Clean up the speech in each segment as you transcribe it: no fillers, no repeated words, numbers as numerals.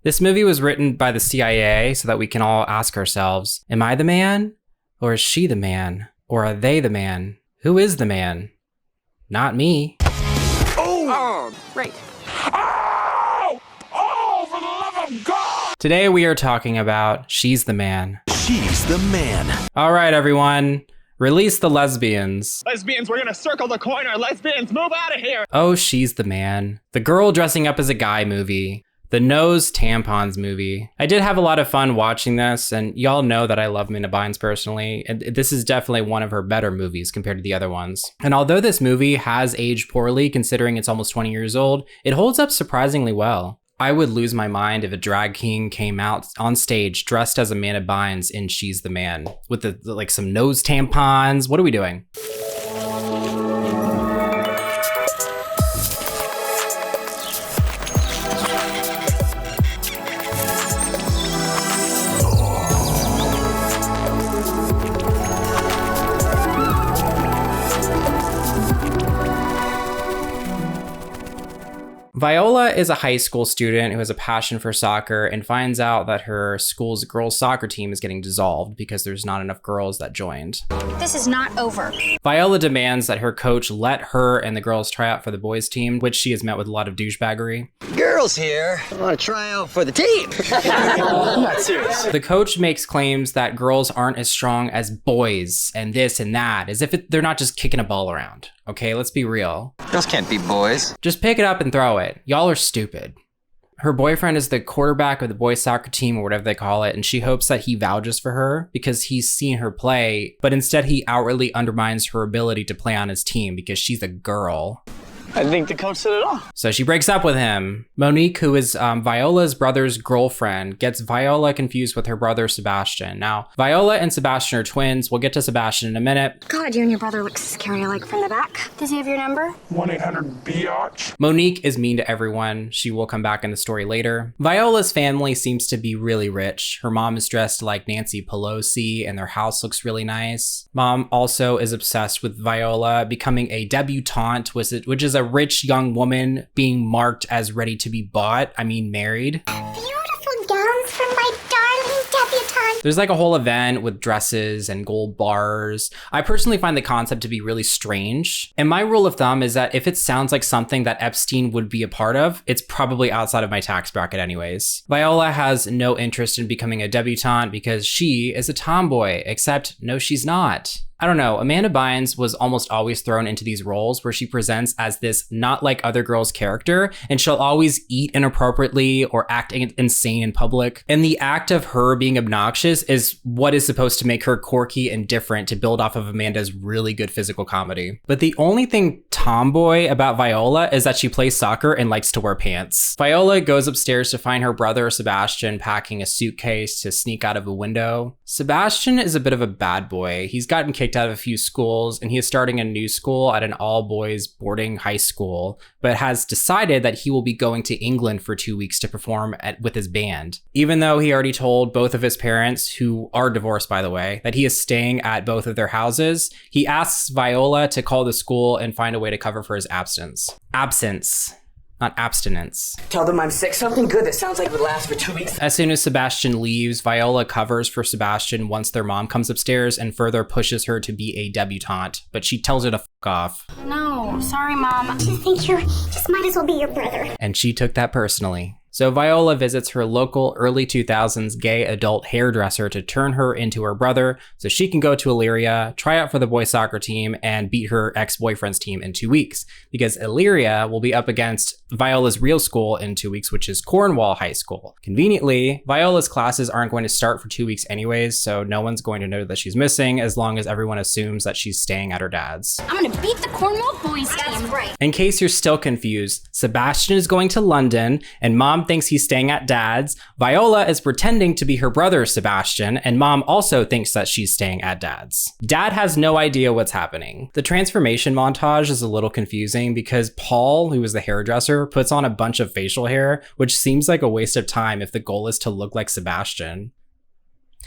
This movie was written by the CIA so that we can all ask ourselves, am I the man? Or is she the man? Or are they the man? Who is the man? Not me. Oh, right. Oh, for the love of God! Today we are talking about She's the Man. She's the man. All right, everyone. Release the lesbians. Lesbians, we're gonna circle the corner. Lesbians, move out of here. Oh, She's the Man. The girl dressing up as a guy movie. The Nose Tampons movie. I did have a lot of fun watching this, and y'all know that I love Amanda Bynes personally, and this is definitely one of her better movies compared to the other ones. And although this movie has aged poorly considering it's almost 20 years old, it holds up surprisingly well. I would lose my mind if a drag king came out on stage dressed as Amanda Bynes in She's the Man with like some nose tampons. What are we doing? Viola is a high school student who has a passion for soccer and finds out that her school's girls' soccer team is getting dissolved because there's not enough girls that joined. This is not over. Viola demands that her coach let her and the girls try out for the boys' team, which she has met with a lot of douchebaggery. Girls here want to try out for the team. I'm not serious. The coach makes claims that girls aren't as strong as boys and this and that, as if they're not just kicking a ball around. Okay, let's be real. Girls can't be boys. Just pick it up and throw it. Y'all are stupid. Her boyfriend is the quarterback of the boys soccer team or whatever they call it, and she hopes that he vouches for her because he's seen her play, but instead he outwardly undermines her ability to play on his team because she's a girl. I think the coach said it all. So she breaks up with him. Monique, who is Viola's brother's girlfriend, gets Viola confused with her brother Sebastian. Now, Viola and Sebastian are twins. We'll get to Sebastian in a minute. God, you and your brother look scary alike from the back. Does he have your number? 1-800-BIATCH. Monique is mean to everyone. She will come back in the story later. Viola's family seems to be really rich. Her mom is dressed like Nancy Pelosi and their house looks really nice. Mom also is obsessed with Viola becoming a debutante, which is a rich young woman being marked as ready to be bought. I mean, married. Beautiful gowns from my darling debutante. There's like a whole event with dresses and gold bars. I personally find the concept to be really strange. And my rule of thumb is that if it sounds like something that Epstein would be a part of, it's probably outside of my tax bracket anyways. Viola has no interest in becoming a debutante because she is a tomboy, except no, she's not. I don't know, Amanda Bynes was almost always thrown into these roles where she presents as this not like other girls character, and she'll always eat inappropriately or act insane in public. And the act of her being obnoxious is what is supposed to make her quirky and different to build off of Amanda's really good physical comedy. But the only thing tomboy about Viola is that she plays soccer and likes to wear pants. Viola goes upstairs to find her brother Sebastian packing a suitcase to sneak out of a window. Sebastian is a bit of a bad boy. He's gotten kicked out of a few schools and he is starting a new school at an all-boys boarding high school, but has decided that he will be going to England for 2 weeks to perform with his band. Even though he already told both of his parents, who are divorced by the way, that he is staying at both of their houses, he asks Viola to call the school and find a way to cover for his absence. Absence. Not abstinence. Tell them I'm sick. Something good that sounds like it would last for 2 weeks. As soon as Sebastian leaves, Viola covers for Sebastian once their mom comes upstairs and further pushes her to be a debutante, but she tells her to f*** off. No, sorry, Mom. I just think you just might as well be your brother. And she took that personally. So Viola visits her local early 2000s gay adult hairdresser to turn her into her brother so she can go to Illyria, try out for the boys soccer team, and beat her ex-boyfriend's team in 2 weeks. Because Illyria will be up against Viola's real school in 2 weeks, which is Cornwall High School. Conveniently, Viola's classes aren't going to start for 2 weeks anyways, so no one's going to know that she's missing as long as everyone assumes that she's staying at her dad's. I'm gonna beat the Cornwall boys team. That's right. In case you're still confused, Sebastian is going to London, and Mom thinks he's staying at dad's. Viola is pretending to be her brother Sebastian, and Mom also thinks that she's staying at dad's. Dad has no idea what's happening. The transformation montage is a little confusing because Paul, who is the hairdresser, puts on a bunch of facial hair, which seems like a waste of time if the goal is to look like Sebastian.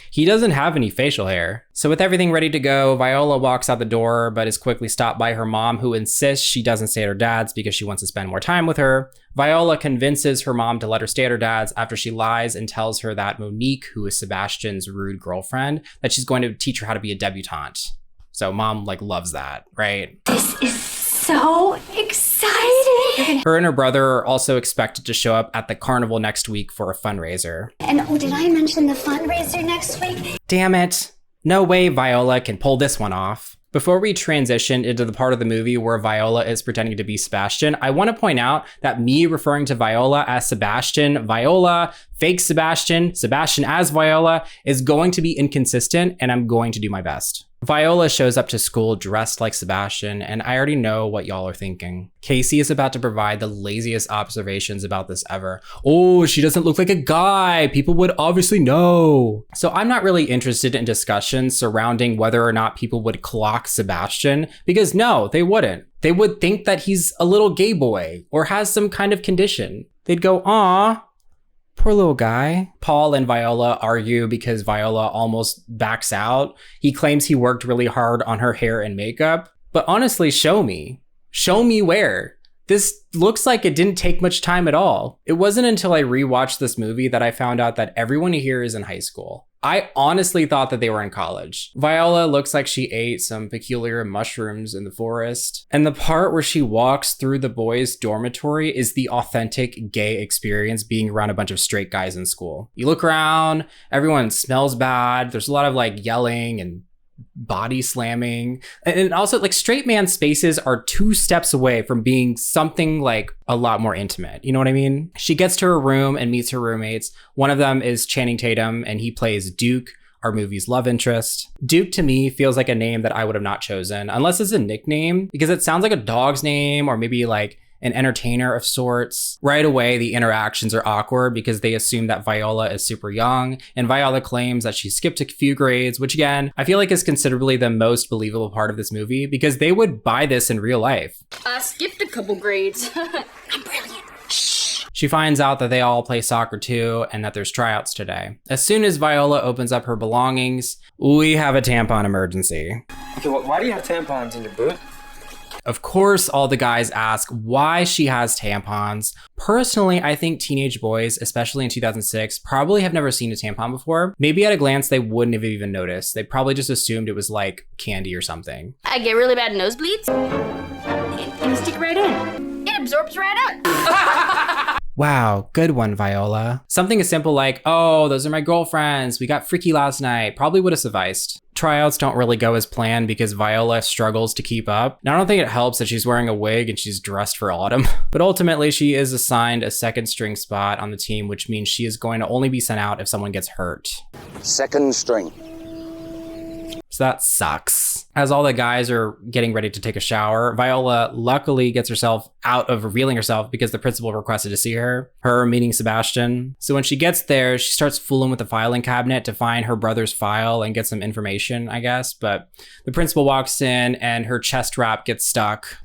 He doesn't have any facial hair. So with everything ready to go, Viola walks out the door, but is quickly stopped by her mom, who insists she doesn't stay at her dad's because she wants to spend more time with her. Viola convinces her mom to let her stay at her dad's after she lies and tells her that Monique, who is Sebastian's rude girlfriend, that she's going to teach her how to be a debutante. So mom loves that, right? This is so exciting. Her and her brother are also expected to show up at the carnival next week for a fundraiser. And did I mention the fundraiser next week? Damn it. No way Viola can pull this one off. Before we transition into the part of the movie where Viola is pretending to be Sebastian, I want to point out that me referring to Viola as Sebastian, Viola, fake Sebastian, Sebastian as Viola is going to be inconsistent, and I'm going to do my best. Viola shows up to school dressed like Sebastian, and I already know what y'all are thinking. Casey is about to provide the laziest observations about this ever. Oh, she doesn't look like a guy. People would obviously know. So I'm not really interested in discussions surrounding whether or not people would clock Sebastian, because no, they wouldn't. They would think that he's a little gay boy or has some kind of condition. They'd go, aw, poor little guy. Paul and Viola argue because Viola almost backs out. He claims he worked really hard on her hair and makeup. But honestly, show me. Show me where. This looks like it didn't take much time at all. It wasn't until I rewatched this movie that I found out that everyone here is in high school. I honestly thought that they were in college. Viola looks like she ate some peculiar mushrooms in the forest. And the part where she walks through the boys' dormitory is the authentic gay experience being around a bunch of straight guys in school. You look around, everyone smells bad. There's a lot of yelling and body slamming. And also straight man spaces are 2 steps away from being something a lot more intimate. You know what I mean? She gets to her room and meets her roommates. One of them is Channing Tatum, and he plays Duke, our movie's love interest. Duke to me feels like a name that I would have not chosen, unless it's a nickname, because it sounds like a dog's name or maybe an entertainer of sorts. Right away, the interactions are awkward because they assume that Viola is super young, and Viola claims that she skipped a few grades, which again, I feel like is considerably the most believable part of this movie because they would buy this in real life. I skipped a couple grades. I'm brilliant. Shh. She finds out that they all play soccer too, and that there's tryouts today. As soon as Viola opens up her belongings, we have a tampon emergency. Okay, why do you have tampons in your boot? Of course, all the guys ask why she has tampons. Personally, I think teenage boys, especially in 2006, probably have never seen a tampon before. Maybe at a glance, they wouldn't have even noticed. They probably just assumed it was like candy or something. I get really bad nosebleeds. And stick right in. It absorbs right out. Wow, good one, Viola. Something as simple like, oh, those are my girlfriends. We got freaky last night. Probably would have sufficed. Tryouts don't really go as planned because Viola struggles to keep up. Now, I don't think it helps that she's wearing a wig and she's dressed for autumn, but ultimately she is assigned a second string spot on the team, which means she is going to only be sent out if someone gets hurt. Second string. So that sucks. As all the guys are getting ready to take a shower, Viola luckily gets herself out of revealing herself because the principal requested to see her meeting Sebastian. So when she gets there, she starts fooling with the filing cabinet to find her brother's file and get some information, I guess. But the principal walks in and her chest wrap gets stuck.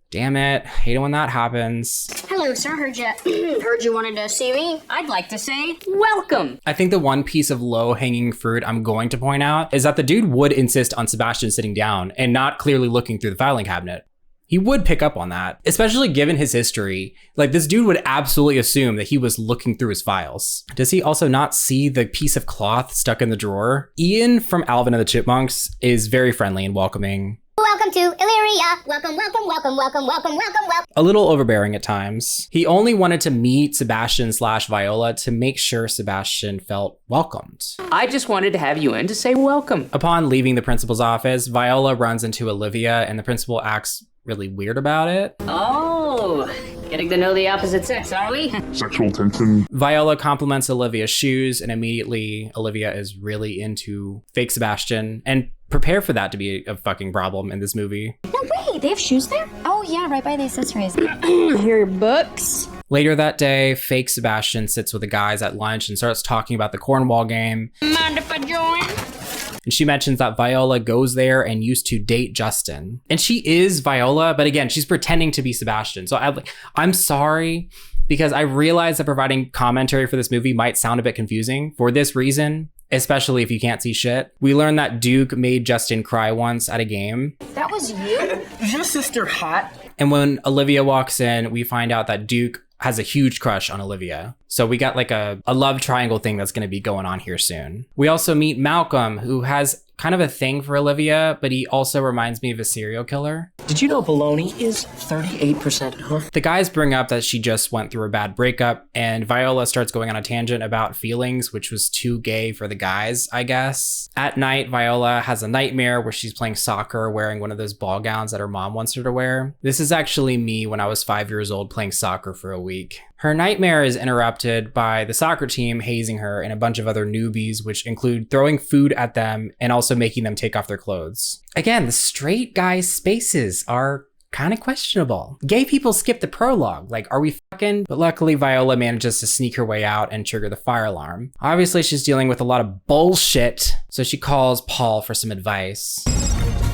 Damn it, hate it when that happens. Hello, sir. Heard you wanted to see me. I'd like to say welcome. I think the one piece of low-hanging fruit I'm going to point out is that the dude would insist on Sebastian sitting down and not clearly looking through the filing cabinet. He would pick up on that, especially given his history. This dude would absolutely assume that he was looking through his files. Does he also not see the piece of cloth stuck in the drawer? Ian from Alvin and the Chipmunks is very friendly and welcoming. Welcome to Illyria. Welcome, welcome, welcome, welcome, welcome, welcome, welcome. A little overbearing at times. He only wanted to meet Sebastian/Viola to make sure Sebastian felt welcomed. I just wanted to have you in to say welcome. Upon leaving the principal's office, Viola runs into Olivia and the principal acts really weird about it. Oh, getting to know the opposite sex, are we? Sexual tension. Viola compliments Olivia's shoes, and immediately Olivia is really into fake Sebastian, and prepare for that to be a fucking problem in this movie. No way, they have shoes there? Oh yeah, right by the accessories. Here are books. Later that day, fake Sebastian sits with the guys at lunch and starts talking about the cornwall game. Mind if I join? And she mentions that Viola goes there and used to date Justin. And she is Viola, but again, she's pretending to be Sebastian. So I'm sorry, because I realize that providing commentary for this movie might sound a bit confusing. For this reason, especially if you can't see shit. We learn that Duke made Justin cry once at a game. That was you? Is your sister hot? And when Olivia walks in, we find out that Duke has a huge crush on Olivia. So we got like a love triangle thing that's going to be going on here soon. We also meet Malcolm, who has kind of a thing for Olivia, but he also reminds me of a serial killer. Did you know bologna is 38% hoof? The guys bring up that she just went through a bad breakup, and Viola starts going on a tangent about feelings, which was too gay for the guys, I guess. At night, Viola has a nightmare where she's playing soccer wearing one of those ball gowns that her mom wants her to wear. This is actually me when I was 5 years old playing soccer for a week. Her nightmare is interrupted by the soccer team hazing her and a bunch of other newbies, which include throwing food at them and also making them take off their clothes. Again, the straight guys' spaces are kind of questionable. Gay people skip the prologue. Like, are we fucking? But luckily, Viola manages to sneak her way out and trigger the fire alarm. Obviously, she's dealing with a lot of bullshit, so she calls Paul for some advice.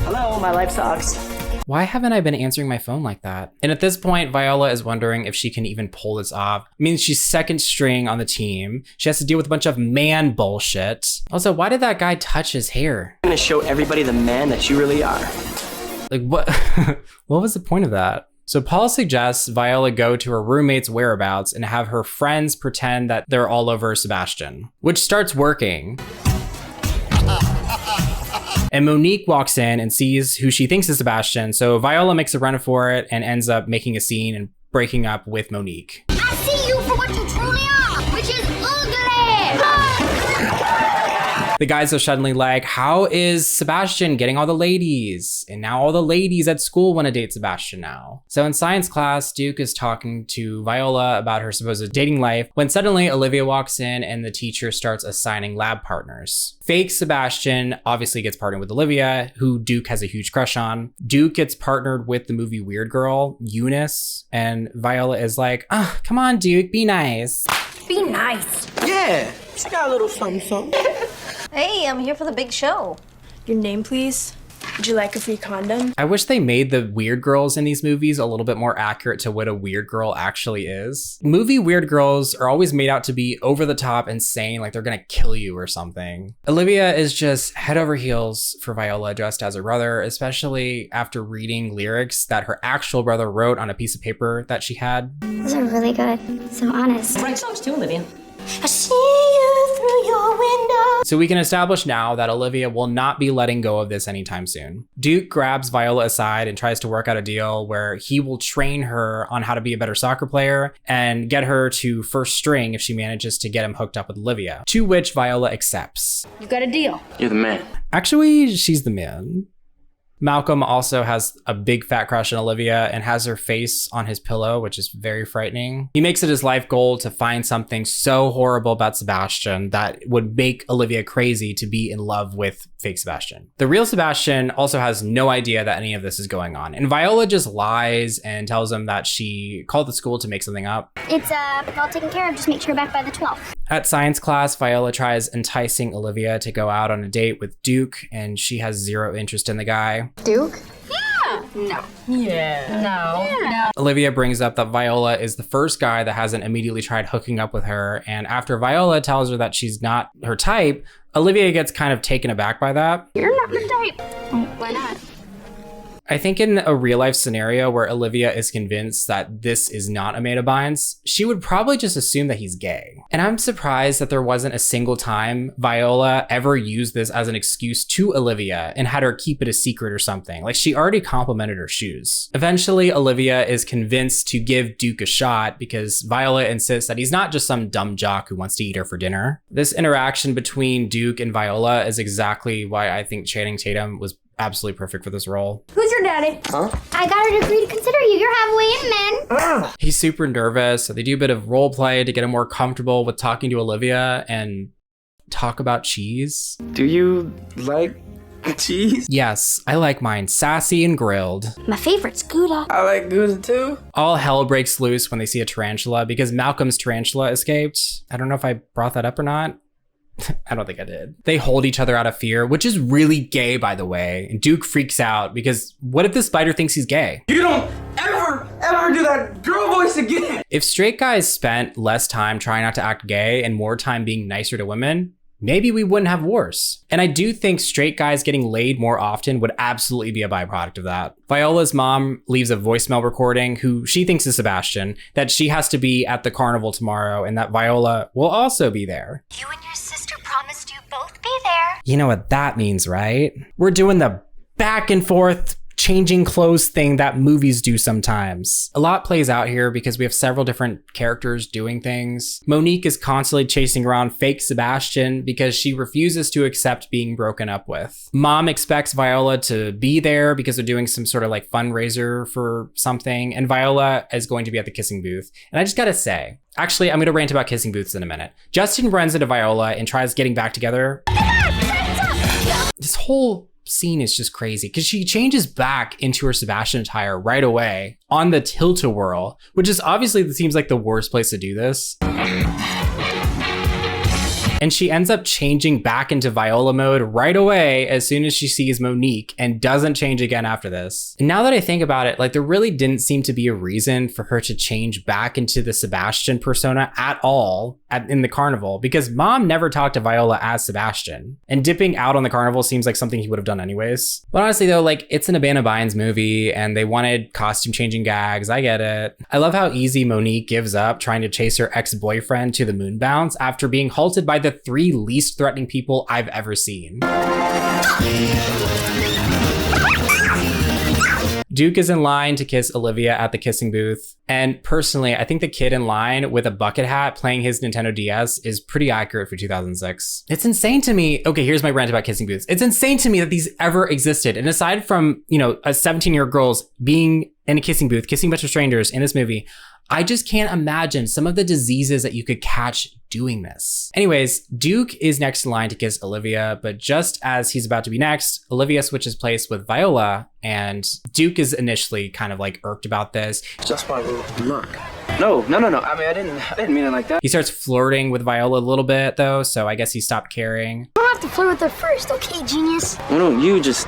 Hello, my life sucks. Why haven't I been answering my phone like that? And at this point, Viola is wondering if she can even pull this off. It means she's second string on the team. She has to deal with a bunch of man bullshit. Also, why did that guy touch his hair? I'm gonna show everybody the man that you really are. Like, what? What was the point of that? So Paul suggests Viola go to her roommate's whereabouts and have her friends pretend that they're all over Sebastian, which starts working. And Monique walks in and sees who she thinks is Sebastian, so Viola makes a run for it and ends up making a scene and breaking up with Monique. I see you for what you truly are, which is ugly. The guys are suddenly like, how is Sebastian getting all the ladies? And now all the ladies at school want to date Sebastian now. So in science class, Duke is talking to Viola about her supposed dating life when suddenly Olivia walks in and the teacher starts assigning lab partners. Fake Sebastian obviously gets partnered with Olivia, who Duke has a huge crush on. Duke gets partnered with the movie Weird Girl, Eunice, and Viola is like, oh, come on, Duke, be nice. Be nice. Yeah, she got a little something, something. Hey, I'm here for the big show. Your name, please? Would you like a free condom? I wish they made the weird girls in these movies a little bit more accurate to what a weird girl actually is. Movie weird girls are always made out to be over the top, insane, like they're gonna kill you or something. Olivia is just head over heels for Viola dressed as her brother, especially after reading lyrics that her actual brother wrote on a piece of paper that she had. Those are really good. So honest. Write songs too, Olivia. I see you through your window. So we can establish now that Olivia will not be letting go of this anytime soon. Duke grabs Viola aside and tries to work out a deal where he will train her on how to be a better soccer player and get her to first string if she manages to get him hooked up with Olivia, to which Viola accepts. You got a deal. You're the man. Actually, she's the man. Malcolm also has a big fat crush on Olivia and has her face on his pillow, which is very frightening. He makes it his life goal to find something so horrible about Sebastian that would make Olivia crazy to be in love with fake Sebastian. The real Sebastian also has no idea that any of this is going on. And Viola just lies and tells him that she called the school to make something up. It's all taken care of. Just make sure you're back by the 12th. At science class, Viola tries enticing Olivia to go out on a date with Duke, and she has zero interest in the guy. Duke? Yeah. No. Yeah. No. No. Olivia brings up that Viola is the first guy that hasn't immediately tried hooking up with her, and after Viola tells her that she's not her type, Olivia gets kind of taken aback by that. You're not my type. Why not? I think in a real life scenario where Olivia is convinced that this is not Amanda Bynes, she would probably just assume that he's gay. And I'm surprised that there wasn't a single time Viola ever used this as an excuse to Olivia and had her keep it a secret or something. Like, she already complimented her shoes. Eventually, Olivia is convinced to give Duke a shot because Viola insists that he's not just some dumb jock who wants to eat her for dinner. This interaction between Duke and Viola is exactly why I think Channing Tatum was absolutely perfect for this role. Who's your daddy? Huh? I got her to agree to consider you. You're halfway in, man. He's super nervous, so they do a bit of role play to get him more comfortable with talking to Olivia and talk about cheese. Do you like cheese? Yes, I like mine sassy and grilled. My favorite's Gouda. I like Gouda too. All hell breaks loose when they see a tarantula because Malcolm's tarantula escaped. I don't know if I brought that up or not. I don't think I did. They hold each other out of fear, which is really gay, by the way. And Duke freaks out because what if the spider thinks he's gay? You don't ever do that girl voice again. If straight guys spent less time trying not to act gay and more time being nicer to women, maybe we wouldn't have wars. And I do think straight guys getting laid more often would absolutely be a byproduct of that. Viola's mom leaves a voicemail recording who she thinks is Sebastian, that she has to be at the carnival tomorrow and that Viola will also be there. You and your sister promised you'd both be there. You know what that means, right? We're doing the back and forth changing clothes thing that movies do sometimes. A lot plays out here because we have several different characters doing things. Monique is constantly chasing around fake Sebastian because she refuses to accept being broken up with. Mom expects Viola to be there because they're doing some sort of like fundraiser for something, and Viola is going to be at the kissing booth. And I just gotta say, actually, I'm gonna rant about kissing booths in a minute. Justin runs into Viola and tries getting back together. This whole scene is just crazy because she changes back into her Sebastian attire right away on the tilt-a-whirl, which is obviously seems like the worst place to do this. And she ends up changing back into Viola mode right away as soon as she sees Monique and doesn't change again after this. And now that I think about it, like there really didn't seem to be a reason for her to change back into the Sebastian persona at all in the carnival because Mom never talked to Viola as Sebastian. And dipping out on the carnival seems like something he would have done anyways. But honestly though, like it's an Amanda Bynes movie and they wanted costume changing gags. I get it. I love how easy Monique gives up trying to chase her ex-boyfriend to the moon bounce after being halted by the 3 least threatening people I've ever seen. Duke is in line to kiss Olivia at the kissing booth. And personally, I think the kid in line with a bucket hat playing his Nintendo DS is pretty accurate for 2006. It's insane to me. Okay, here's my rant about kissing booths. It's insane to me that these ever existed. And aside from, you know, a 17-year-old girls being in a kissing booth, kissing a bunch of strangers in this movie, I just can't imagine some of the diseases that you could catch doing this. Anyways, Duke is next in line to kiss Olivia, but just as he's about to be next, Olivia switches place with Viola, and Duke is initially kind of like irked about this. Just my little look. No. I mean, I didn't mean it like that. He starts flirting with Viola a little bit though, so I guess he stopped caring. I'll have to flirt with her first, okay, genius? Why don't you just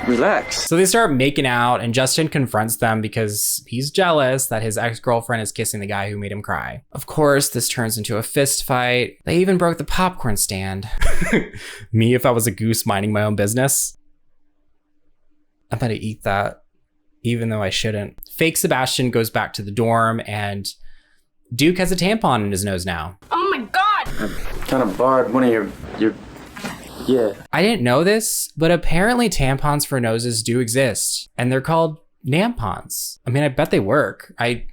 relax? So they start making out and Justin confronts them because he's jealous that his ex-girlfriend is kissing the guy who made him cry. Of course, this turns into a fist fight. They even broke the popcorn stand. Me if I was a goose minding my own business. I'm gonna eat that, even though I shouldn't. Fake Sebastian goes back to the dorm and Duke has a tampon in his nose now. Oh my god! I kind of borrowed one of your yeah. I didn't know this, but apparently tampons for noses do exist, and they're called nampons. I mean, I bet they work. I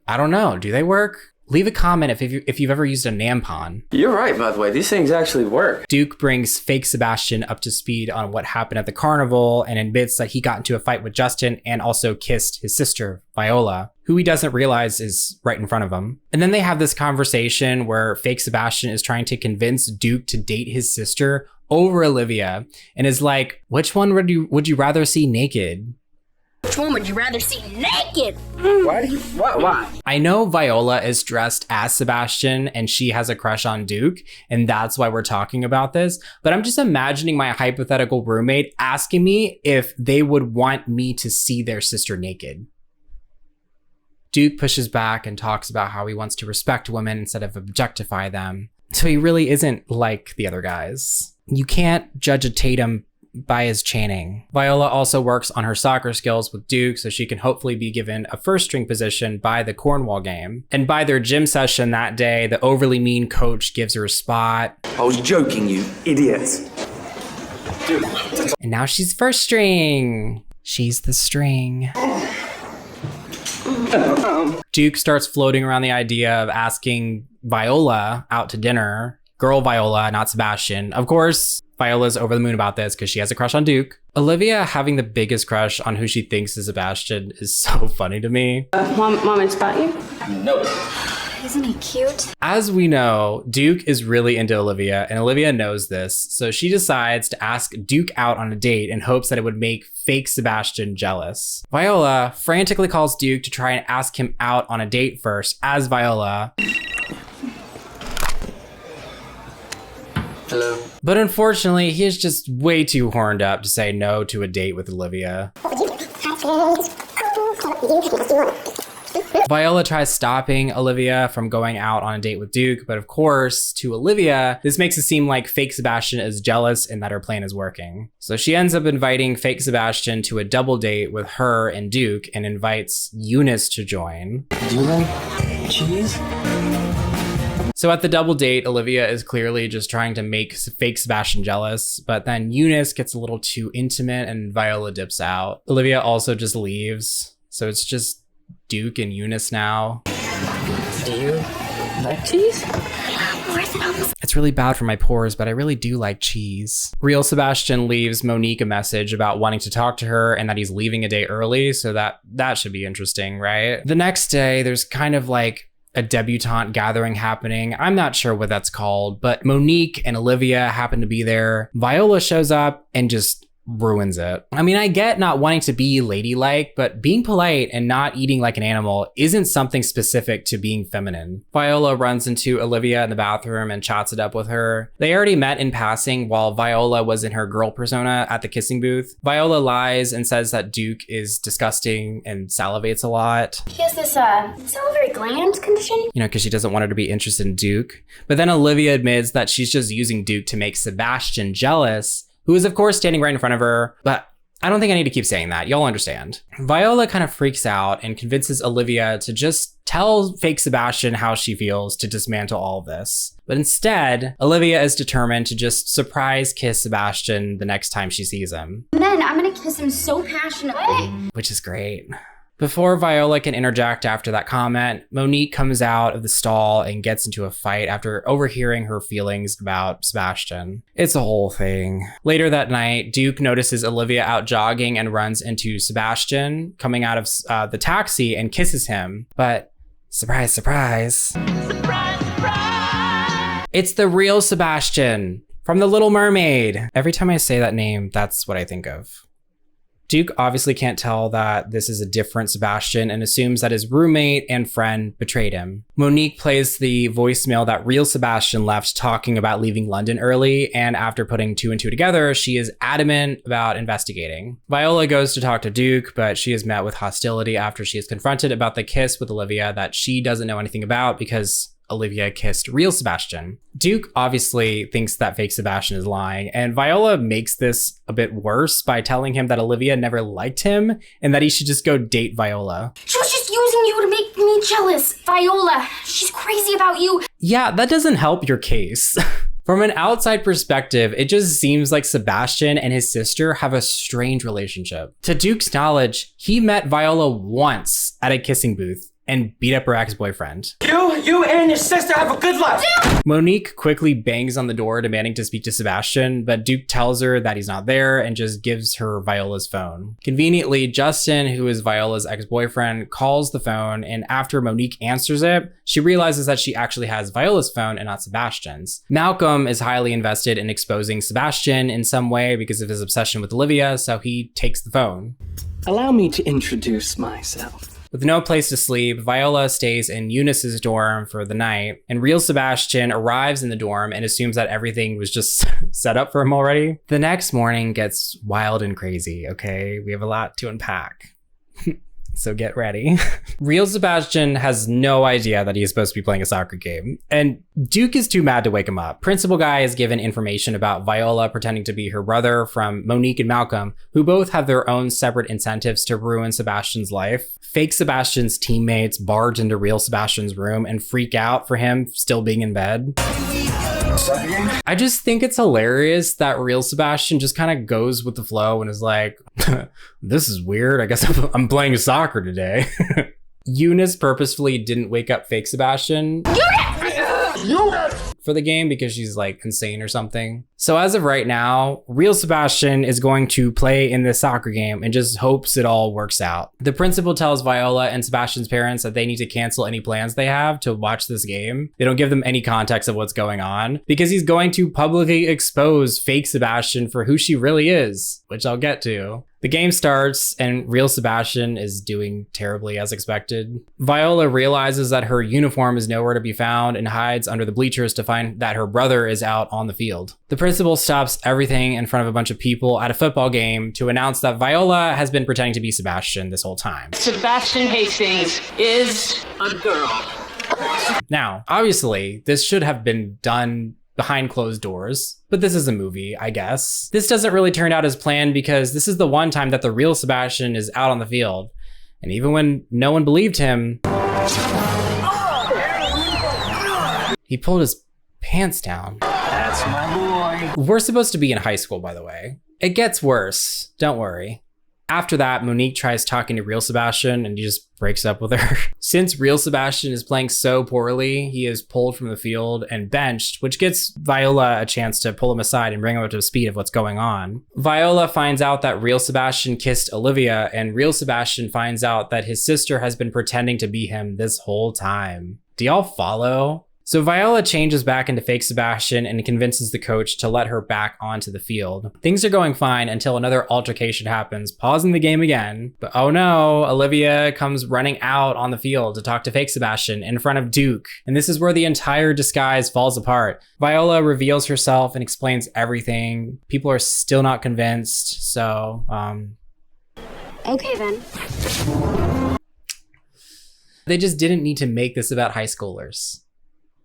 don't know. Do they work? Leave a comment if you've ever used a nampon. You're right, by the way. These things actually work. Duke brings fake Sebastian up to speed on what happened at the carnival and admits that he got into a fight with Justin and also kissed his sister, Viola, who he doesn't realize is right in front of him. And then they have this conversation where fake Sebastian is trying to convince Duke to date his sister over Olivia and is like, which one would you rather see naked? Which one would you rather see naked? Why? I know Viola is dressed as Sebastian and she has a crush on Duke, and that's why we're talking about this. But I'm just imagining my hypothetical roommate asking me if they would want me to see their sister naked. Duke pushes back and talks about how he wants to respect women instead of objectify them. So he really isn't like the other guys. You can't judge a Tatum by his chaining. Viola also works on her soccer skills with Duke so she can hopefully be given a first string position by the Cornwall game. And by their gym session that day, the overly mean coach gives her a spot. I was joking, you idiot. And now she's first string. She's the string. Duke starts floating around the idea of asking Viola out to dinner. Girl Viola, not Sebastian. Of course, Viola's over the moon about this because she has a crush on Duke. Olivia having the biggest crush on who she thinks is Sebastian is so funny to me. Mom, it's about you? No. Isn't he cute? As we know, Duke is really into Olivia, and Olivia knows this, so she decides to ask Duke out on a date in hopes that it would make fake Sebastian jealous. Viola frantically calls Duke to try and ask him out on a date first, as Viola. Hello. But unfortunately, he is just way too horned up to say no to a date with Olivia. Viola tries stopping Olivia from going out on a date with Duke, but of course, to Olivia, this makes it seem like fake Sebastian is jealous and that her plan is working. So she ends up inviting fake Sebastian to a double date with her and Duke and invites Eunice to join. Do you like cheese? So at the double date, Olivia is clearly just trying to make fake Sebastian jealous, but then Eunice gets a little too intimate and Viola dips out. Olivia also just leaves, so it's just Duke and Eunice now. Do you like cheese? It's really bad for my pores, but I really do like cheese. Real Sebastian leaves Monique a message about wanting to talk to her and that he's leaving a day early, so that should be interesting, right? The next day, there's kind of like a debutante gathering happening. I'm not sure what that's called, but Monique and Olivia happen to be there. Viola shows up and just ruins it. I mean, I get not wanting to be ladylike, but being polite and not eating like an animal isn't something specific to being feminine. Viola runs into Olivia in the bathroom and chats it up with her. They already met in passing while Viola was in her girl persona at the kissing booth. Viola lies and says that Duke is disgusting and salivates a lot. He has this salivary gland condition. You know, because she doesn't want her to be interested in Duke. But then Olivia admits that she's just using Duke to make Sebastian jealous, who is of course standing right in front of her, but I don't think I need to keep saying that. Y'all understand. Viola kind of freaks out and convinces Olivia to just tell fake Sebastian how she feels to dismantle all of this. But instead, Olivia is determined to just surprise kiss Sebastian the next time she sees him. And then I'm gonna kiss him so passionately. Which is great. Before Viola can interject after that comment, Monique comes out of the stall and gets into a fight after overhearing her feelings about Sebastian. It's a whole thing. Later that night, Duke notices Olivia out jogging and runs into Sebastian coming out of the taxi and kisses him. But surprise, surprise. Surprise, surprise! It's the real Sebastian from The Little Mermaid. Every time I say that name, that's what I think of. Duke obviously can't tell that this is a different Sebastian and assumes that his roommate and friend betrayed him. Monique plays the voicemail that real Sebastian left talking about leaving London early, and after putting two and two together, she is adamant about investigating. Viola goes to talk to Duke, but she is met with hostility after she is confronted about the kiss with Olivia that she doesn't know anything about because Olivia kissed real Sebastian. Duke obviously thinks that fake Sebastian is lying, and Viola makes this a bit worse by telling him that Olivia never liked him and that he should just go date Viola. She was just using you to make me jealous. Viola, she's crazy about you. Yeah, that doesn't help your case. From an outside perspective, it just seems like Sebastian and his sister have a strange relationship. To Duke's knowledge, he met Viola once at a kissing booth and beat up her ex-boyfriend. You and your sister have a good life. Monique quickly bangs on the door demanding to speak to Sebastian, but Duke tells her that he's not there and just gives her Viola's phone. Conveniently, Justin, who is Viola's ex-boyfriend, calls the phone, and after Monique answers it, she realizes that she actually has Viola's phone and not Sebastian's. Malcolm is highly invested in exposing Sebastian in some way because of his obsession with Olivia, so he takes the phone. Allow me to introduce myself. With no place to sleep, Viola stays in Eunice's dorm for the night, and real Sebastian arrives in the dorm and assumes that everything was just set up for him already. The next morning gets wild and crazy, okay? We have a lot to unpack. So get ready. Real Sebastian has no idea that he is supposed to be playing a soccer game, and Duke is too mad to wake him up. Principal Guy is given information about Viola pretending to be her brother from Monique and Malcolm, who both have their own separate incentives to ruin Sebastian's life. Fake Sebastian's teammates barge into real Sebastian's room and freak out for him still being in bed. I just think it's hilarious that real Sebastian just kind of goes with the flow and is like, this is weird. I guess I'm playing soccer today. Eunice purposefully didn't wake up fake Sebastian for the game because she's like insane or something. So as of right now, real Sebastian is going to play in this soccer game and just hopes it all works out. The principal tells Viola and Sebastian's parents that they need to cancel any plans they have to watch this game. They don't give them any context of what's going on because he's going to publicly expose fake Sebastian for who she really is, which I'll get to. The game starts and real Sebastian is doing terribly as expected. Viola realizes that her uniform is nowhere to be found and hides under the bleachers to find that her brother is out on the field. The principal stops everything in front of a bunch of people at a football game to announce that Viola has been pretending to be Sebastian this whole time. Sebastian Hastings is a girl. Now, obviously, this should have been done behind closed doors, but this is a movie, I guess. This doesn't really turn out as planned because this is the one time that the real Sebastian is out on the field. And even when no one believed him, he pulled his pants down. That's my boy. We're supposed to be in high school, by the way. It gets worse, don't worry. After that, Monique tries talking to real Sebastian and he just breaks up with her. Since real Sebastian is playing so poorly, he is pulled from the field and benched, which gets Viola a chance to pull him aside and bring him up to speed of what's going on. Viola finds out that real Sebastian kissed Olivia, and real Sebastian finds out that his sister has been pretending to be him this whole time. Do y'all follow? So Viola changes back into fake Sebastian and convinces the coach to let her back onto the field. Things are going fine until another altercation happens, pausing the game again. But oh no, Olivia comes running out on the field to talk to fake Sebastian in front of Duke. And this is where the entire disguise falls apart. Viola reveals herself and explains everything. People are still not convinced, so, Okay then. They just didn't need to make this about high schoolers.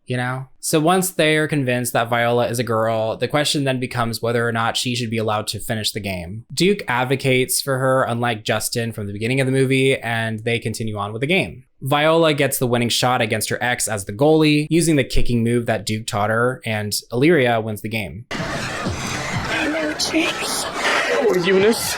You know? So once they're convinced that Viola is a girl, the question then becomes whether or not she should be allowed to finish the game. Duke advocates for her, unlike Justin from the beginning of the movie, and they continue on with the game. Viola gets the winning shot against her ex as the goalie, using the kicking move that Duke taught her, and Illyria wins the game. Hello, James. Oh, Eunice.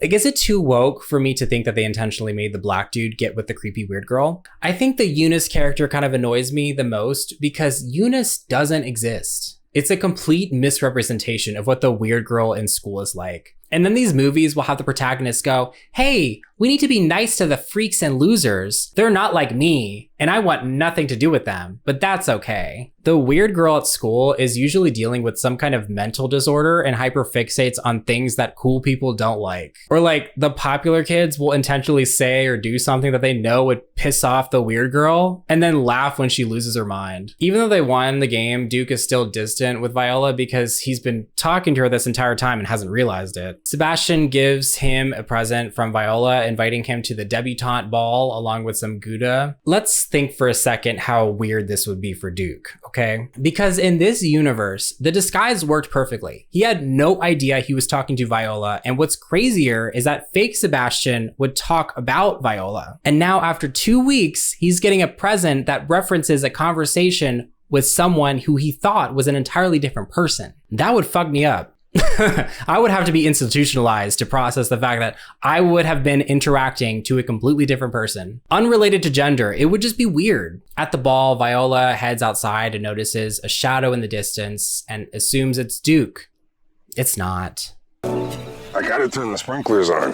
Like, is it too woke for me to think that they intentionally made the black dude get with the creepy weird girl? I think the Eunice character kind of annoys me the most because Eunice doesn't exist. It's a complete misrepresentation of what the weird girl in school is like. And then these movies will have the protagonist go, hey, we need to be nice to the freaks and losers. They're not like me, and I want nothing to do with them, but that's okay. The weird girl at school is usually dealing with some kind of mental disorder and hyperfixates on things that cool people don't like. Or like the popular kids will intentionally say or do something that they know would piss off the weird girl and then laugh when she loses her mind. Even though they won the game, Duke is still distant with Viola because he's been talking to her this entire time and hasn't realized it. Sebastian gives him a present from Viola, inviting him to the debutante ball along with some Gouda. Let's think for a second how weird this would be for Duke, okay? Because in this universe, the disguise worked perfectly. He had no idea he was talking to Viola, and what's crazier is that fake Sebastian would talk about Viola. And now after 2 weeks, he's getting a present that references a conversation with someone who he thought was an entirely different person. That would fuck me up. I would have to be institutionalized to process the fact that I would have been interacting to a completely different person. Unrelated to gender, it would just be weird. At the ball, Viola heads outside and notices a shadow in the distance and assumes it's Duke. It's not. I gotta turn the sprinklers on.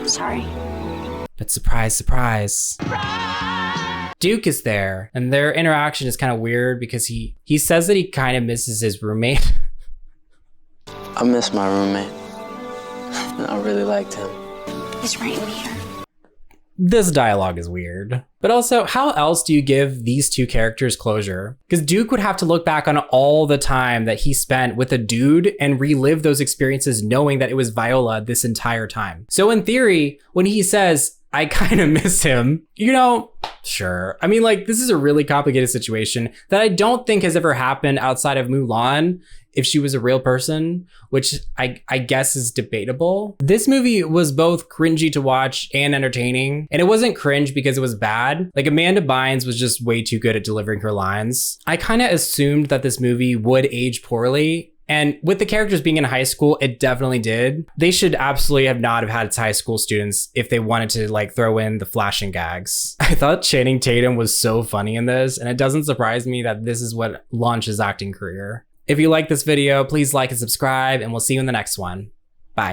Sorry. But surprise, surprise. Duke is there, and their interaction is kind of weird because he says that he kind of misses his roommate. I miss my roommate. And I really liked him. He's right in here. This dialogue is weird. But also, how else do you give these two characters closure? Because Duke would have to look back on all the time that he spent with a dude and relive those experiences knowing that it was Viola this entire time. So in theory, when he says, I kind of miss him, you know, sure. I mean, like, this is a really complicated situation that I don't think has ever happened outside of Mulan, if she was a real person, which I guess is debatable. This movie was both cringy to watch and entertaining. And it wasn't cringe because it was bad. Like, Amanda Bynes was just way too good at delivering her lines. I kind of assumed that this movie would age poorly. And with the characters being in high school, it definitely did. They should absolutely have not have had high school students if they wanted to like throw in the flashing gags. I thought Channing Tatum was so funny in this, and it doesn't surprise me that this is what launched his acting career. If you like this video, please like and subscribe, and we'll see you in the next one. Bye.